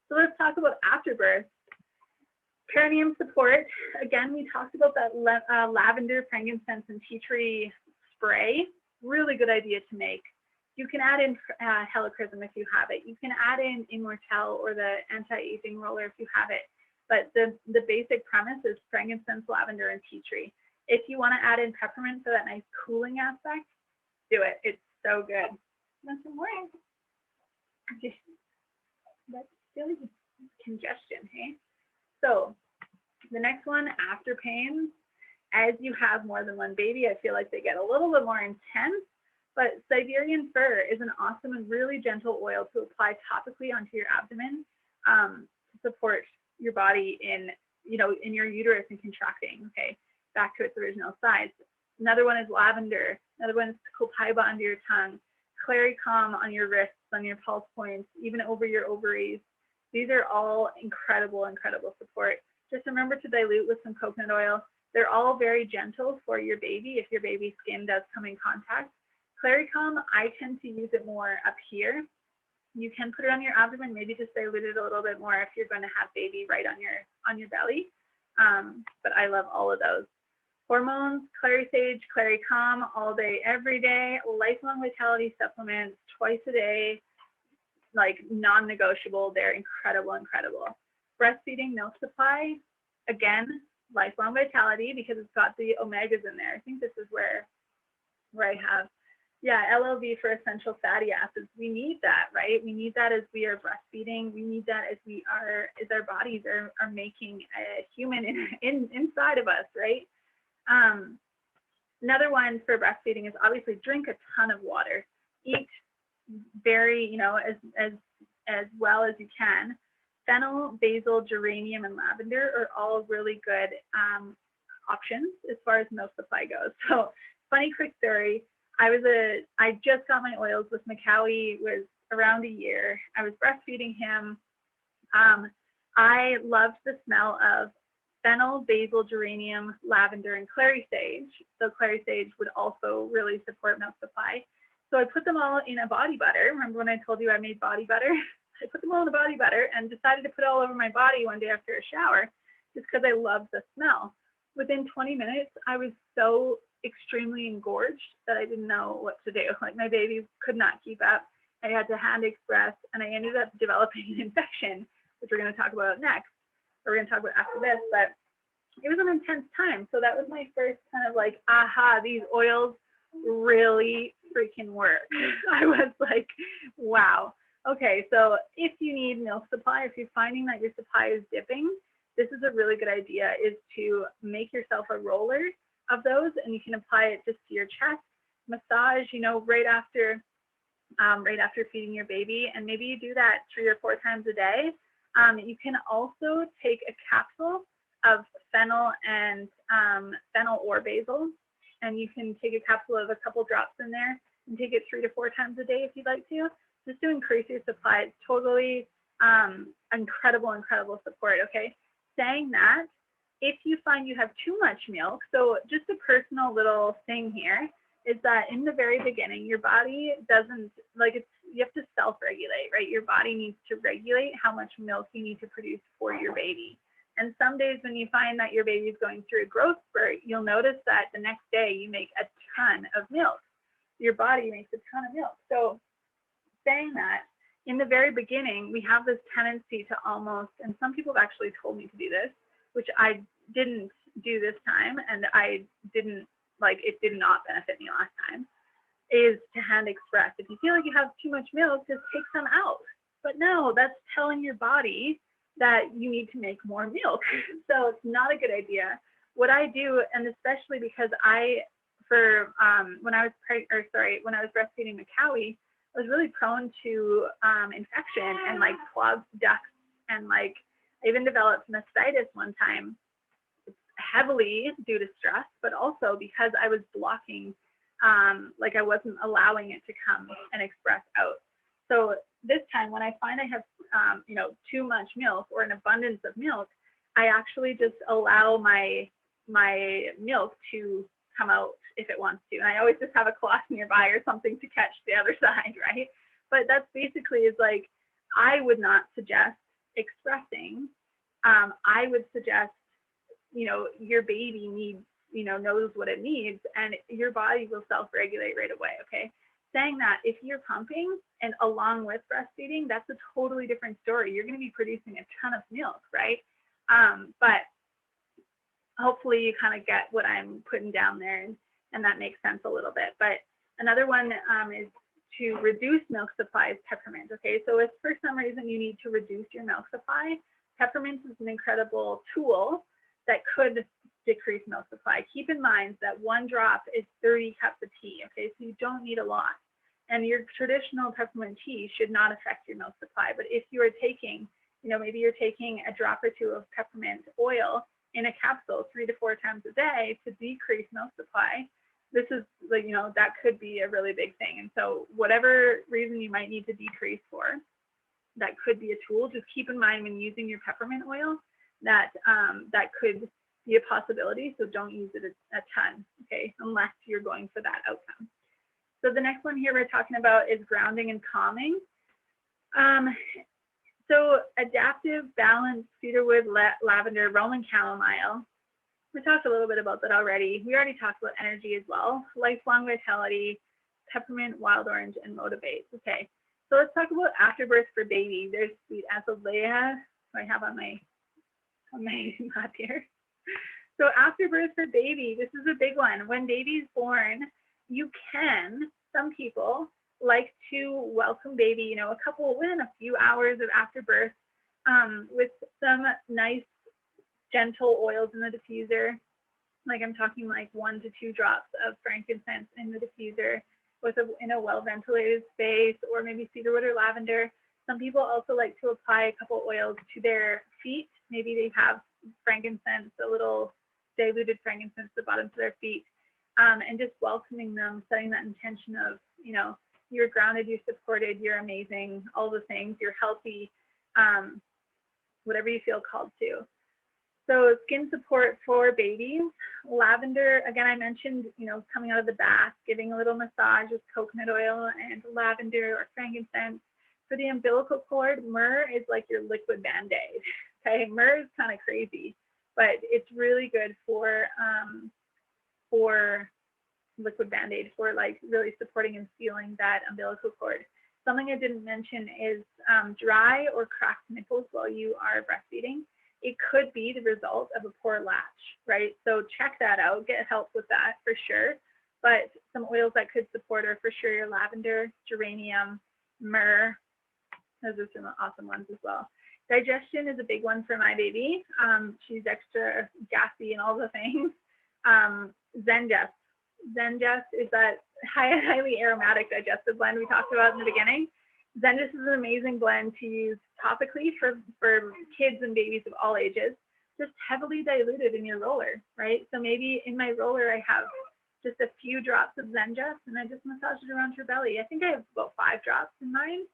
S1: so let's talk about afterbirth. Perineum support. Again, we talked about that lavender, frankincense, and tea tree spray. Really good idea to make. You can add in helichrysum if you have it. You can add in Immortelle or the anti-aging roller if you have it. But the basic premise is frankincense, lavender, and tea tree. If you want to add in peppermint for that nice cooling aspect, do it. It's so good. Want some more? That's silly congestion, hey? So the next one, after pain, as you have more than one baby, I feel like they get a little bit more intense, but Siberian fir is an awesome and really gentle oil to apply topically onto your abdomen to support your body in your uterus and contracting, okay, back to its original size. Another one is lavender. Another one is copaiba under your tongue, clary calm on your wrists, on your pulse points, even over your ovaries. These are all incredible, incredible support. Just remember to dilute with some coconut oil. They're all very gentle for your baby if your baby's skin does come in contact. Clary calm, I tend to use it more up here. You can put it on your abdomen, maybe just dilute it a little bit more if you're going to have baby right on your belly. But I love all of those. Hormones, clary sage, clary calm, all day, every day. Lifelong vitality supplements, twice a day, like non-negotiable. They're incredible, incredible. Breastfeeding milk supply, again, lifelong vitality, because it's got the omegas in there. I think this is where I have, yeah, LLV for essential fatty acids. We need that, right? We need that as we are breastfeeding. We need that as our bodies are making a human inside of us, right? Another one for breastfeeding is obviously drink a ton of water. Eat very, as well as you can. Fennel, basil, geranium, and lavender are all really good options as far as milk supply goes. So, funny quick story. I just got my oils with Macaulay, was around a year. I was breastfeeding him. I loved the smell of fennel, basil, geranium, lavender, and clary sage. So clary sage would also really support milk supply. So I put them all in a body butter. Remember when I told you I made body butter? I put them all in a body butter and decided to put it all over my body one day after a shower, just because I loved the smell. Within 20 minutes, I was so extremely engorged that I didn't know what to do. Like, my baby could not keep up. I had to hand express, and I ended up developing an infection, which we're going to talk about next, or we're going to talk about after this. But it was an intense time. So that was my first kind of like, aha, these oils really freaking work. I was like, wow. Okay, so if you need milk supply, if you're finding that your supply is dipping, this is a really good idea, is to make yourself a roller of those, and you can apply it just to your chest, massage, right after feeding your baby, and maybe you do that 3 or 4 times a day. You can also take a capsule of fennel and fennel or basil, and you can take a capsule of a couple drops in there and take it 3 to 4 times a day if you'd like to, just to increase your supply. It's totally incredible support, okay? Saying that, if you find you have too much milk, so just a personal little thing here is that in the very beginning, your body doesn't, you have to self-regulate, right? Your body needs to regulate how much milk you need to produce for your baby. And some days when you find that your baby is going through a growth spurt, you'll notice that the next day you make a ton of milk. Your body makes a ton of milk. So saying that, in the very beginning, we have this tendency to almost, and some people have actually told me to do this, which I didn't do this time, and I didn't, it did not benefit me last time, is to hand express. If you feel like you have too much milk, just take some out. But no, that's telling your body that you need to make more milk. So it's not a good idea. What I do, and especially because when I was breastfeeding Macawi, I was really prone to infection and clogged ducts, and I even developed mastitis one time, heavily due to stress, but also because I was blocking, I wasn't allowing it to come and express out. So this time when I find I have, too much milk or an abundance of milk, I actually just allow my milk to come out if it wants to. And I always just have a cloth nearby or something to catch the other side, right? But that's basically is I would not suggest expressing. I would suggest, your baby needs, knows what it needs, and your body will self-regulate right away, okay? Saying that, if you're pumping and along with breastfeeding, that's a totally different story. You're going to be producing a ton of milk, right? But hopefully you kind of get what I'm putting down there, and that makes sense a little bit. But another one is to reduce milk supply is peppermint, okay? So if for some reason you need to reduce your milk supply, peppermint is an incredible tool that could decrease milk supply. Keep in mind that 1 drop is 30 cups of tea, okay? So you don't need a lot. And your traditional peppermint tea should not affect your milk supply. But if you are taking, maybe you're taking a drop or 2 of peppermint oil in a capsule 3 to 4 times a day to decrease milk supply, this is that could be a really big thing. And so whatever reason you might need to decrease for, that could be a tool. Just keep in mind when using your peppermint oil that that could be a possibility. So don't use it a ton, okay, unless you're going for that outcome. So the next one here we're talking about is grounding and calming. So adaptive, balanced, cedarwood, lavender, Roman chamomile. We talked a little bit about that already. We already talked about energy as well. Lifelong vitality, peppermint, wild orange, and motivate. Okay, so let's talk about afterbirth for baby. There's sweet azalea, I have on my map here. So afterbirth for baby, this is a big one. When baby's born, some people like to welcome baby, a couple within a few hours of afterbirth with some nice gentle oils in the diffuser. I'm talking 1 to 2 drops of frankincense in the diffuser in a well-ventilated space, or maybe cedarwood or lavender. Some people also like to apply a couple oils to their feet. Maybe they have frankincense, a little diluted frankincense at the bottom of their feet, and just welcoming them, setting that intention of, you're grounded, you're supported, you're amazing, all the things, you're healthy, whatever you feel called to. So skin support for babies. Lavender, again, I mentioned, coming out of the bath, giving a little massage with coconut oil and lavender or frankincense. For the umbilical cord, myrrh is like your liquid Band-Aid. Okay, myrrh is kind of crazy, but it's really good for liquid Band-Aid, for really supporting and sealing that umbilical cord. Something I didn't mention is dry or cracked nipples while you are breastfeeding. It could be the result of a poor latch, right? So check that out, get help with that for sure. But some oils that could support are for sure your lavender, geranium, myrrh. Those are some awesome ones as well. Digestion is a big one for my baby. She's extra gassy and all the things. Zengest. Zengest is that highly aromatic digestive blend we talked about in the beginning. Zenjust is an amazing blend to use topically for kids and babies of all ages, just heavily diluted in your roller, right? So maybe in my roller, I have just a few drops of Zenjust and I just massage it around your belly. I think I have about 5 drops in mine.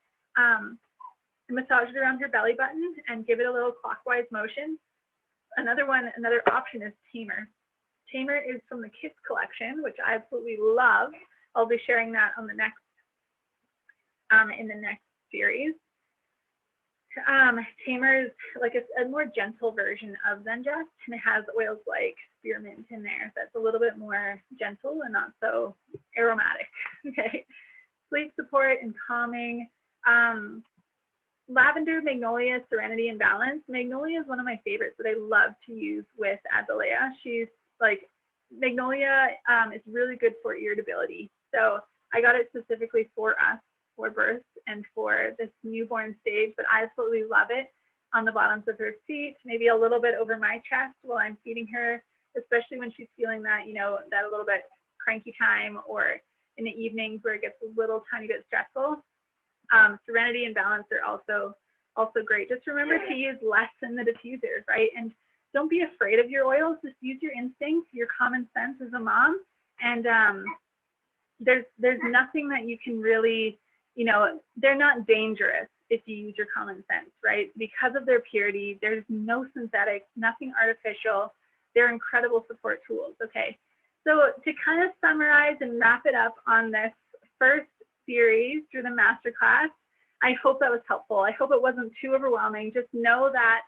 S1: Massage it around your belly button and give it a little clockwise motion. Another option is Tamer. Tamer is from the Kids collection, which I absolutely love. I'll be sharing that on the next, in the next series. Tamer is like a more gentle version of Zenjust, and it has oils like spearmint in there. That's a little bit more gentle and not so aromatic. Okay, sleep support and calming. Lavender, magnolia, serenity, and balance. Magnolia is one of my favorites that I love to use with Azalea. She's like, magnolia is really good for irritability. So I got it specifically for us, for birth and for this newborn stage, but I absolutely love it on the bottoms of her feet, maybe a little bit over my chest while I'm feeding her, especially when she's feeling that, you know, that a little bit cranky time, or in the evenings where it gets a little tiny bit stressful. Serenity and balance are also great. Just remember to use less in the diffusers, right? And don't be afraid of your oils. Just use your instincts, your common sense as a mom. And there's nothing that you can really, you know, they're not dangerous if you use your common sense, right? Because of their purity, there's no synthetics, nothing artificial. They're incredible support tools, okay? So to kind of summarize and wrap it up on this first series through the masterclass, I hope that was helpful. I hope it wasn't too overwhelming. Just know that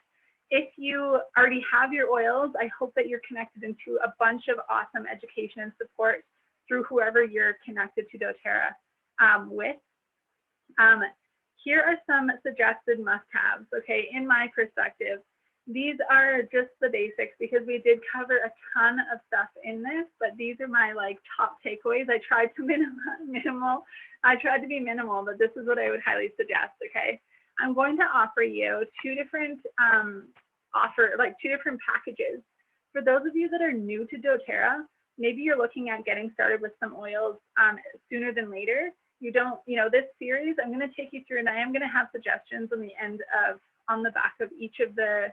S1: if you already have your oils, I hope that you're connected into a bunch of awesome education and support through whoever you're connected to doTERRA with. Here are some suggested must-haves, okay, in my perspective. These are just the basics because we did cover a ton of stuff in this, but these are my like top takeaways. I tried to be minimal, but this is what I would highly suggest, okay? I'm going to offer you two different packages. For those of you that are new to doTERRA, maybe you're looking at getting started with some oils sooner than later. You don't, you know, this series, I'm going to take you through, and I am going to have suggestions on the end of, on the back of each of the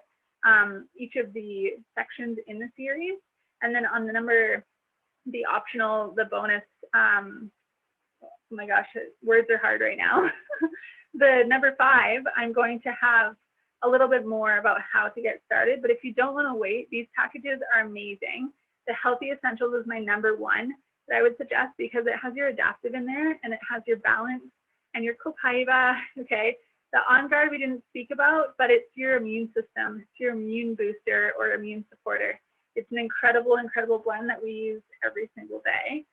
S1: sections in the series. And then on the optional, the bonus, oh my gosh, words are hard right now. The number 5, I'm going to have a little bit more about how to get started. But if you don't want to wait, these packages are amazing. The Healthy Essentials is my number 1 that I would suggest because it has your adaptive in there and it has your balance and your copaiba, okay? The On Guard we didn't speak about, but it's your immune system. It's your immune booster or immune supporter. It's an incredible, incredible blend that we use every single day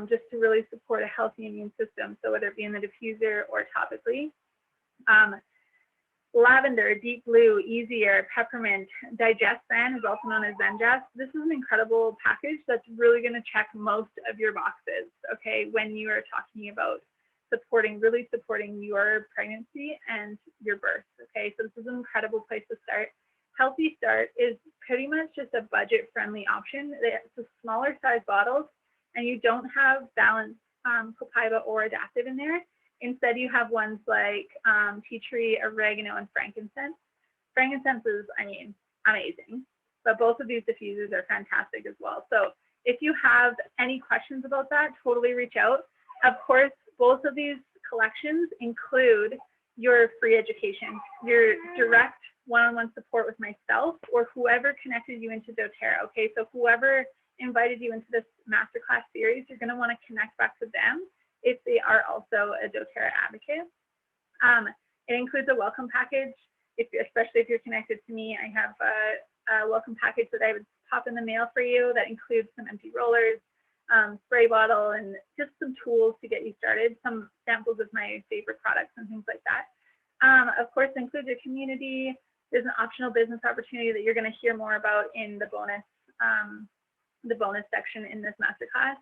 S1: just to really support a healthy immune system. So whether it be in the diffuser or topically. Lavender, Deep Blue, Easier, Peppermint, Digest Zen is also known as Zenjust. This is an incredible package that's really going to check most of your boxes, okay, when you are talking about really supporting your pregnancy and your birth, okay? So this is an incredible place to start. Healthy Start is pretty much just a budget-friendly option. It's a smaller size bottles, and you don't have balanced copaiba or adaptive in there. Instead, you have ones like tea tree, oregano, and frankincense. Frankincense is, I mean, amazing, but both of these diffusers are fantastic as well. So if you have any questions about that, totally reach out. Of course, both of these collections include your free education, your direct one-on-one support with myself or whoever connected you into doTERRA, okay? So whoever invited you into this masterclass series, you're gonna wanna connect back to them if they are also a doTERRA advocate. It includes a welcome package, especially if you're connected to me. I have a welcome package that I would pop in the mail for you that includes some empty rollers, spray bottle, and just some tools to get you started, some samples of my favorite products and things like that. Of course, it includes your community. There's an optional business opportunity that you're going to hear more about in the bonus section in this masterclass.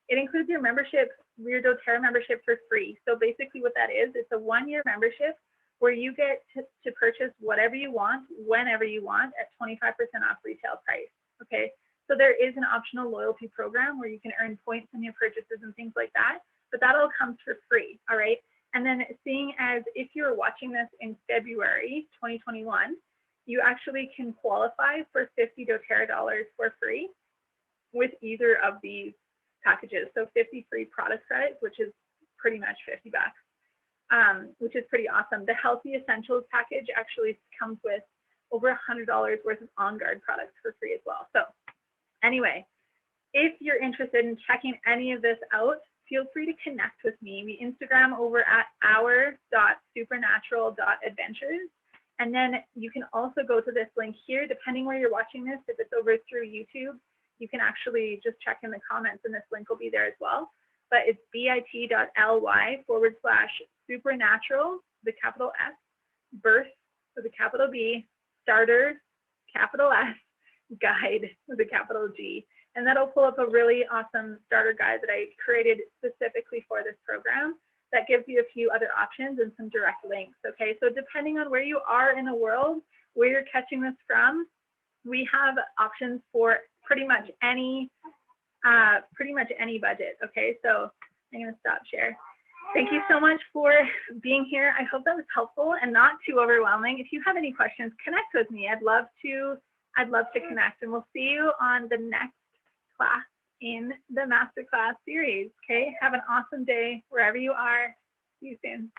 S1: It includes your membership, your doTERRA membership for free. So basically what that is, it's a 1-year membership where you get to purchase whatever you want, whenever you want, at 25% off retail price, okay? So there is an optional loyalty program where you can earn points on your purchases and things like that, but that all comes for free, all right? And then seeing as if you're watching this in February 2021, you actually can qualify for $50 doTERRA for free with either of these packages. So 50 free product credits, which is pretty much 50 bucks, which is pretty awesome. The Healthy Essentials package actually comes with over $100 worth of On Guard products for free as well. So anyway, if you're interested in checking any of this out, feel free to connect with me. We Instagram over at our.supernatural.adventures. And then you can also go to this link here, depending where you're watching this. If it's over through YouTube, you can actually just check in the comments and this link will be there as well. But it's bit.ly/supernatural, the capital S, birth, with a capital B, starter, capital S, guide, with a capital G. And that'll pull up a really awesome starter guide that I created specifically for this program that gives you a few other options and some direct links, okay? So depending on where you are in the world, where you're catching this from, we have options for pretty much any budget, okay? So I'm gonna stop share. Thank you so much for being here. I hope that was helpful and not too overwhelming. If you have any questions, connect with me. I'd love to connect, and we'll see you on the next class in the masterclass series. Okay, have an awesome day wherever you are. See you soon.